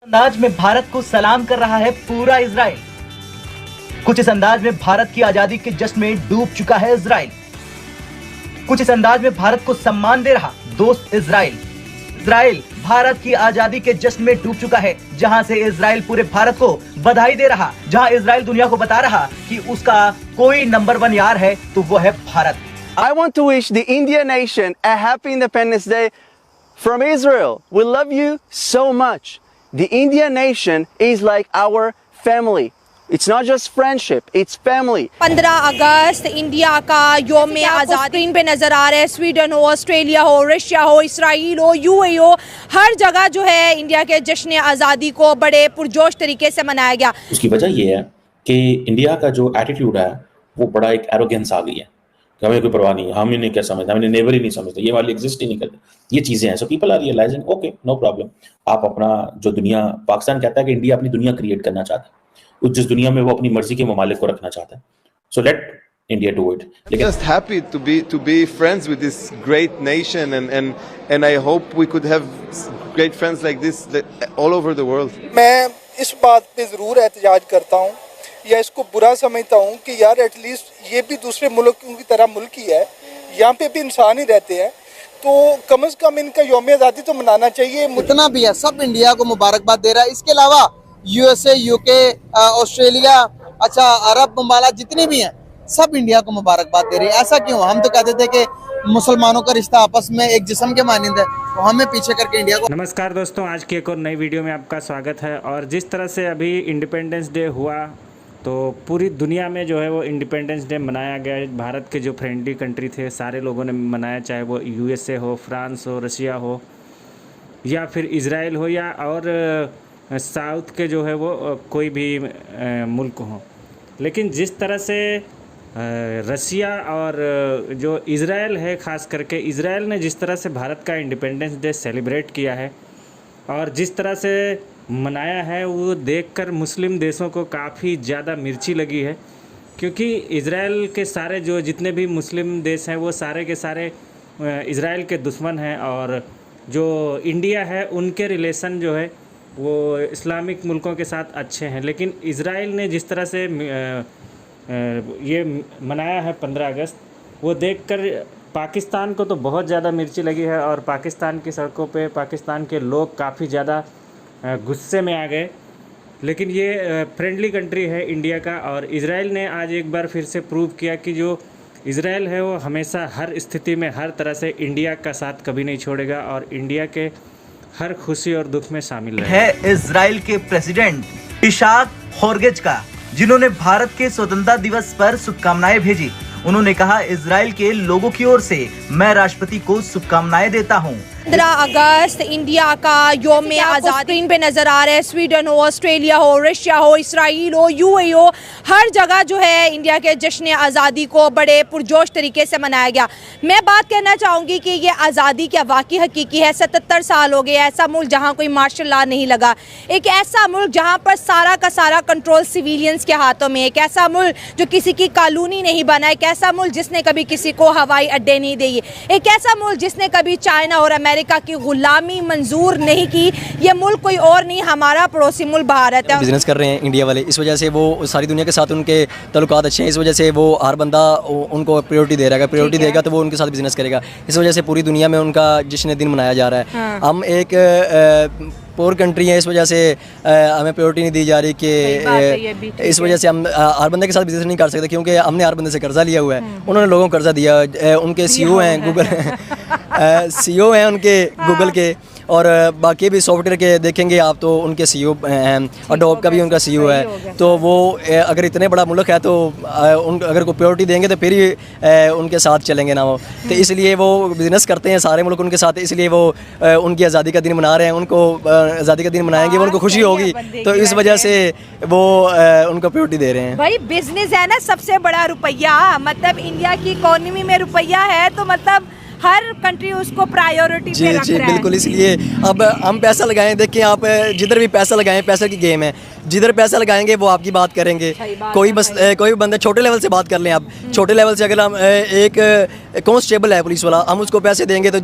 अंदाज में भारत को सलाम कर रहा है पूरा इजराइल। कुछ इस अंदाज में भारत की आजादी के जश्न में डूब चुका है इजराइल। कुछ इस अंदाज में भारत को सम्मान दे रहा दोस्त इजराइल। इजराइल भारत की आजादी के जश्न में डूब चुका है, जहां से इजराइल पूरे भारत को बधाई दे रहा, जहां इजराइल दुनिया को बता रहा कि उसका कोई नंबर 1 यार है तो वो है Bharat. I want to wish the Indian nation a happy Independence Day from Israel. We love you so much. The Indian nation is like our family. It's not just friendship, it's family. 15 August India का योम आज़ादी screen पे नजर आ रहा है। Sweden हो, Australia हो, Russia हो, इसराइल हो, यूएई हो, हर जगह जो है इंडिया के जश्न आज़ादी को बड़े पुरजोश तरीके से मनाया गया। उसकी वजह ये है कि इंडिया का जो एटीट्यूड है वो बड़ा एक एरोगेंस आ गई है कि हमें कोई परवाह नहीं है, हम इन्हें क्या समझते, हमें नेबर ही नहीं समझते, ये वाली एग्जिस्ट ही नहीं करते, ये चीज़ें हैं। So people are realising okay no problem. आप अपना जो दुनिया, पाकिस्तान कहता है कि इंडिया अपनी दुनिया क्रिएट करना चाहता है, जिस दुनिया में वो अपनी मर्जी के ममालिक को रखना चाहता है। So let India do it. Just happy to be friends with this great nation and I hope we could have great friends like this all over the world. मैं इस बात पे ज़रूर एहतजाज करता हूँ या इसको बुरा समझता हूँ कि यार एटलीस्ट ये भी दूसरे मुल्कों की तरह मुल्क ही है, यहाँ पे भी इंसान ही रहते हैं, तो कम से कम इनका यौम आज़ादी तो मनाना चाहिए। जितना भी है सब इंडिया को मुबारकबाद दे रहा है। इसके अलावा यूएसए, यूके, ऑस्ट्रेलिया, अच्छा अरब ममालिक जितने भी हैं सब इंडिया को मुबारकबाद दे रहे हैं। ऐसा क्यों? हम तो कहते थे कि मुसलमानों का रिश्ता आपस में एक जिस्म के मानिंद है, तो हमें पीछे करके इंडिया को। नमस्कार दोस्तों, आज की एक और नई वीडियो में आपका स्वागत है। और जिस तरह से अभी इंडिपेंडेंस डे हुआ तो पूरी दुनिया में जो है वो इंडिपेंडेंस डे मनाया गया। भारत के जो फ्रेंडली कंट्री थे सारे लोगों ने मनाया, चाहे वो यूएसए हो, फ्रांस हो, रशिया हो या फिर इज़राइल हो या और साउथ के जो है वो कोई भी मुल्क हो। लेकिन जिस तरह से रशिया और जो इज़राइल है, ख़ास करके इज़राइल ने जिस तरह से भारत का इंडिपेंडेंस डे सेलिब्रेट किया है और जिस तरह से मनाया है, वो देखकर मुस्लिम देशों को काफ़ी ज़्यादा मिर्ची लगी है। क्योंकि इज़राइल के सारे जो जितने भी मुस्लिम देश हैं वो सारे के सारे इज़राइल के दुश्मन हैं, और जो इंडिया है उनके रिलेशन जो है वो इस्लामिक मुल्कों के साथ अच्छे हैं। लेकिन इज़राइल ने जिस तरह से ये मनाया है 15 अगस्त, वो देखकर पाकिस्तान को तो बहुत ज़्यादा मिर्ची लगी है और पाकिस्तान की सड़कों पे पाकिस्तान के लोग काफ़ी ज़्यादा गुस्से में आ गए। लेकिन ये फ्रेंडली कंट्री है इंडिया का, और इज़राइल ने आज एक बार फिर से प्रूव किया कि जो इज़राइल है वो हमेशा हर स्थिति में हर तरह से इंडिया का साथ कभी नहीं छोड़ेगा और इंडिया के हर खुशी और दुख में शामिल है इजराइल के प्रेसिडेंट इशाक हेरगोज का, जिन्होंने भारत के स्वतंत्रता दिवस पर शुभकामनाएं भेजी। उन्होंने कहा, इजराइल के लोगों की ओर से मैं राष्ट्रपति को शुभकामनाएं देता हूं। 15 अगस्त इंडिया का योम आज़ादी स्क्रीन पे नजर आ रहा है। स्वीडन हो, ऑस्ट्रेलिया हो, रशिया हो, इसराइल हो, यूएई हो, हर जगह जो है इंडिया के जश्न आज़ादी को बड़े पुरजोश तरीके से मनाया गया। मैं बात करना चाहूँगी कि ये आज़ादी क्या वाकई हकीकी है। 77 साल हो गए ऐसा मुल्क जहाँ कोई मार्शल लॉ नहीं लगा, एक ऐसा मुल्क जहाँ पर सारा का सारा कंट्रोल सिविलियंस के हाथों में, एक ऐसा मुल्क जो किसी की कानूनी नहीं बना, एक ऐसा मुल्क जिसने कभी किसी को हवाई अड्डे नहीं दिए, एक ऐसा मुल्क जिसने कभी चाइना और अमेरिका की गुलामी मंजूर नहीं की। ये मुल्क कोई और नहीं, हमारा पड़ोसी मुल्क भारत है। बिजनेस कर रहे हैं इंडिया वाले, इस वजह से वो सारी दुनिया के साथ उनके ताल्लुकात अच्छे हैं। इस वजह से वो हर बंदा उनको प्रायोरिटी दे रहा है, प्रायोरिटी देगा तो वो उनके साथ बिजनेस करेगा। इस वजह से पूरी दुनिया में उनका जश्न दिन मनाया जा रहा है। हाँ। हम एक पोर कंट्री है, इस वजह से हमें प्रायोरिटी नहीं दी जा रही कि इस वजह से हम हर बंदे के साथ बिजनेस नहीं कर सकते, क्योंकि हमने हर बंदे से कर्जा लिया हुआ है। उन्होंने लोगों को कर्जा दिया, उनके सीईओ हैं गूगल सीईओ हैं उनके गूगल के, और बाकी भी सॉफ्टवेयर के देखेंगे आप तो उनके सीईओ हैं, और डॉब का भी उनका सीईओ है। तो वो अगर इतने बड़ा मुल्क है तो अगर कोई प्रायोरिटी देंगे तो फिर ही उनके साथ चलेंगे ना वो। तो इसलिए वो बिज़नेस करते हैं सारे मुल्क उनके साथ, इसलिए वो उनकी आज़ादी का दिन मना रहे हैं। उनको आज़ादी का दिन मनाएंगे, उनको खुशी होगी, तो इस वजह से वो उनको प्रायोरिटी दे रहे हैं। भाई बिजनेस है ना सबसे बड़ा रुपया, मतलब इंडिया की इकोनॉमी में रुपया है तो मतलब हर कंट्री उसको प्रायोरिटी पे रख जी रहा है। बिल्कुल, इसलिए अब हम पैसा लगाएं, देखिए आप जिधर भी पैसा लगाएं, पैसे की गेम है, जिधर पैसा लगाएंगे वो आपकी बात करेंगे। कोई बंदा छोटे लेवल से बात कर लें आप, छोटे लेवल से अगर हम एक कांस्टेबल है पुलिस वाला, हम उसको पैसे देंगे तो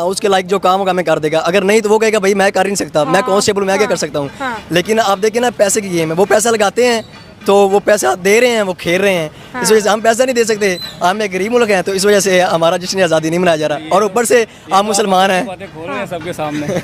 उसके लायक जो काम होगा मैं कर देगा, अगर नहीं तो वो कहेगा भाई मैं कर नहीं सकता, मैं कांस्टेबल मैं क्या कर सकता हूँ। लेकिन आप देखिए ना, पैसे की गेम है, वो पैसा लगाते हैं तो वो पैसा दे रहे हैं, वो खेल रहे हैं। इस वजह से हम पैसा नहीं दे सकते, हम एक गरीब मुल्क हैं, तो इस वजह से हमारा जश्न आज़ादी नहीं मनाया जा रहा। और ऊपर से हम मुसलमान हैं, सबके सामने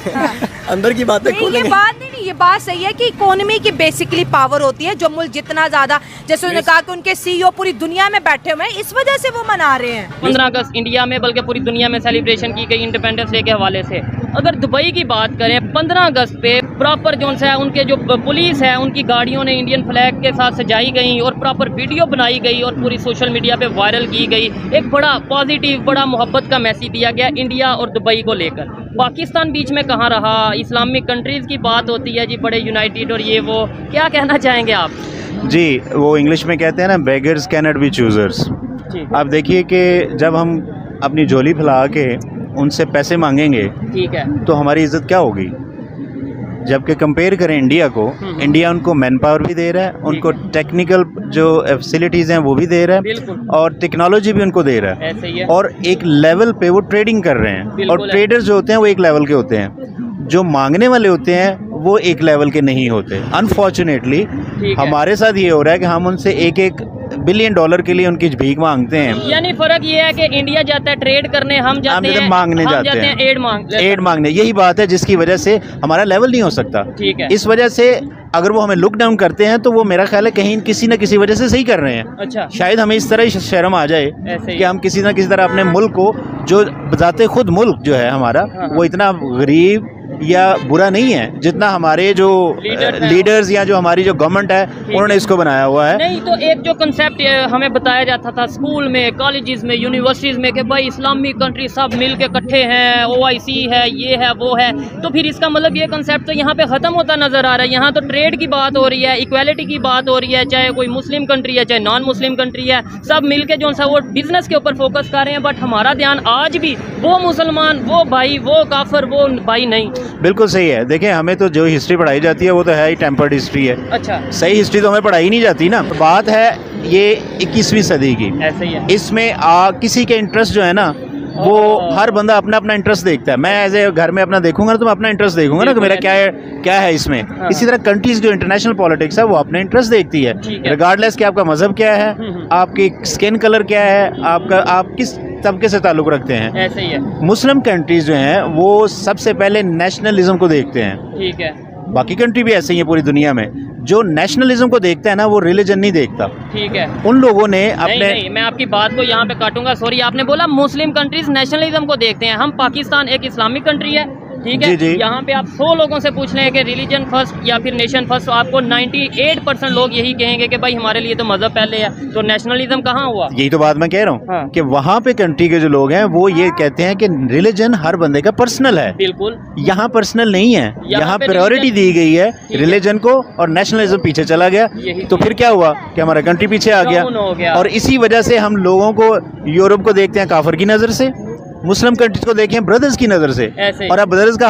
अंदर की बातें नहीं, ये बात नहीं, ये बात सही है कि इकोनॉमी की बेसिकली पावर होती है। जो मुल्क जितना ज्यादा, जैसे उन्होंने कहा कि उनके सीईओ पूरी दुनिया में बैठे हुए हैं, इस वजह से वो मना रहे हैं। 15 अगस्त इंडिया में बल्कि पूरी दुनिया में सेलिब्रेशन की गई इंडिपेंडेंस डे के हवाले से। अगर दुबई की बात करें, 15 अगस्त पे प्रॉपर जो है उनके जो पुलिस है उनकी गाड़ियों ने इंडियन फ्लैग के साथ सजाई गई और प्रॉपर वीडियो बनाई गई और पूरी सोशल मीडिया पे वायरल की गई। एक बड़ा पॉजिटिव, बड़ा मोहब्बत का मैसेज दिया गया इंडिया और दुबई को लेकर। पाकिस्तान बीच में कहाँ रहा, इस्लामिक कंट्रीज़ की बात होती है जी, बड़े यूनाइटेड और ये वो, क्या कहना चाहेंगे आप? जी, वो इंग्लिश में कहते हैं ना, बेगर्स कैनॉट बी चूज़र्स। आप देखिए कि जब हम अपनी झोली फैला के उनसे पैसे मांगेंगे, ठीक है, तो हमारी इज्जत क्या होगी? जबकि कंपेयर करें इंडिया को, इंडिया उनको मैन पावर भी दे रहा है, उनको टेक्निकल जो फैसिलिटीज़ हैं वो भी दे रहा है, और टेक्नोलॉजी भी उनको दे रहा है, ऐसे ही है। और एक लेवल पे वो ट्रेडिंग कर रहे हैं। और ट्रेडर्स जो होते हैं वो एक लेवल के होते हैं, जो मांगने वाले होते हैं वो एक लेवल के नहीं होते। अनफॉर्चुनेटली हमारे साथ ये हो रहा है कि हम उनसे $1 बिलियन के लिए उनकी भीख मांगते हैं। यानी फर्क ये है कि इंडिया जाता है ट्रेड करने, हम जाते हैं मांगने जाते हैं एड मांगने। यही बात है जिसकी वजह से हमारा लेवल नहीं हो सकता। ठीक है। इस वजह से अगर वो हमें लुक डाउन करते हैं तो वो मेरा ख्याल है कहीं किसी न किसी वजह से सही कर रहे हैं। अच्छा। शायद हमें इस तरह शर्म आ जाए कि हम किसी न किसी तरह अपने मुल्क को, जो बताते खुद मुल्क जो है हमारा, वो इतना गरीब या बुरा नहीं है जितना हमारे जो लीडर्स या जो हमारी जो गवर्नमेंट है उन्होंने इसको बनाया हुआ है। नहीं तो एक जो कंसेप्ट हमें बताया जाता था स्कूल में, कॉलेजेस में, यूनिवर्सिटीज़ में कि भाई इस्लामिक कंट्री सब मिल के इकट्ठे हैं, OIC है, ये है वो है, तो फिर इसका मतलब ये कंसेप्ट तो यहाँ पे ख़त्म होता नज़र आ रहा है। यहाँ तो ट्रेड की बात हो रही है, इक्वालिटी की बात हो रही है, चाहे कोई मुस्लिम कंट्री है चाहे नॉन मुस्लिम कंट्री है, सब मिल के जो सा वो बिज़नेस के ऊपर फोकस कर रहे हैं। बट हमारा ध्यान आज भी वो मुसलमान, वो भाई, वो काफिर, वो भाई नहीं। बिल्कुल सही है। देखिए, हमें तो जो हिस्ट्री पढ़ाई जाती है वो तो है ही टेम्पर्ड हिस्ट्री है। अच्छा। सही हिस्ट्री तो हमें पढ़ाई नहीं जाती ना। बात है ये 21वीं सदी की, ऐसे ही है। इसमें किसी के इंटरेस्ट जो है ना, वो हर बंदा अपना अपना इंटरेस्ट देखता है। मैं एज ए घर में अपना देखूंगा ना तो मैं अपना इंटरेस्ट देखूंगा ना कि मेरा क्या है इसमें। इसी तरह कंट्रीज जो इंटरनेशनल पॉलिटिक्स है वो अपने इंटरेस्ट देखती है, रिगार्डलेस कि आपका मजहब क्या है, आपकी स्किन कलर क्या है, आप किस तबके से ताल्लुक रखते हैं। ऐसे ही है। मुस्लिम कंट्रीज जो हैं वो सबसे पहले नेशनलिज्म को देखते हैं। ठीक है। बाकी कंट्री भी ऐसे ही है पूरी दुनिया में। जो नेशनलिज्म को देखता है ना वो रिलीजन नहीं देखता। ठीक है। उन लोगों ने अपने नहीं, मैं आपकी बात को यहाँ पे काटूंगा, सॉरी। आपने बोला मुस्लिम कंट्रीज नेशनलिज्म को देखते हैं, हम पाकिस्तान एक इस्लामिक कंट्री है, ठीक है। यहाँ पे आप 100 लोगों से पूछ लें कि रिलीजन फर्स्ट या फिर नेशन फर्स्ट, तो आपको 98% लोग यही कहेंगे कि भाई हमारे लिए तो मजहब पहले है, तो नेशनलिज्म कहाँ हुआ? यही तो बात मैं कह रहा हूँ। हाँ। कि वहाँ पे कंट्री के जो लोग हैं वो ये कहते हैं कि रिलीजन हर बंदे का पर्सनल है। बिल्कुल। यहाँ पर्सनल नहीं है, यहाँ प्रायोरिटी दी गई है रिलीजन को और नेशनलिज्म पीछे चला गया। तो फिर क्या हुआ कि हमारा कंट्री पीछे आ गया। और इसी वजह से हम लोगों को, यूरोप को देखते हैं काफिर की नजर से, मुस्लिम कंट्रीज को देखें ब्रदर्स की नजर से, और अब ब्रदर्स का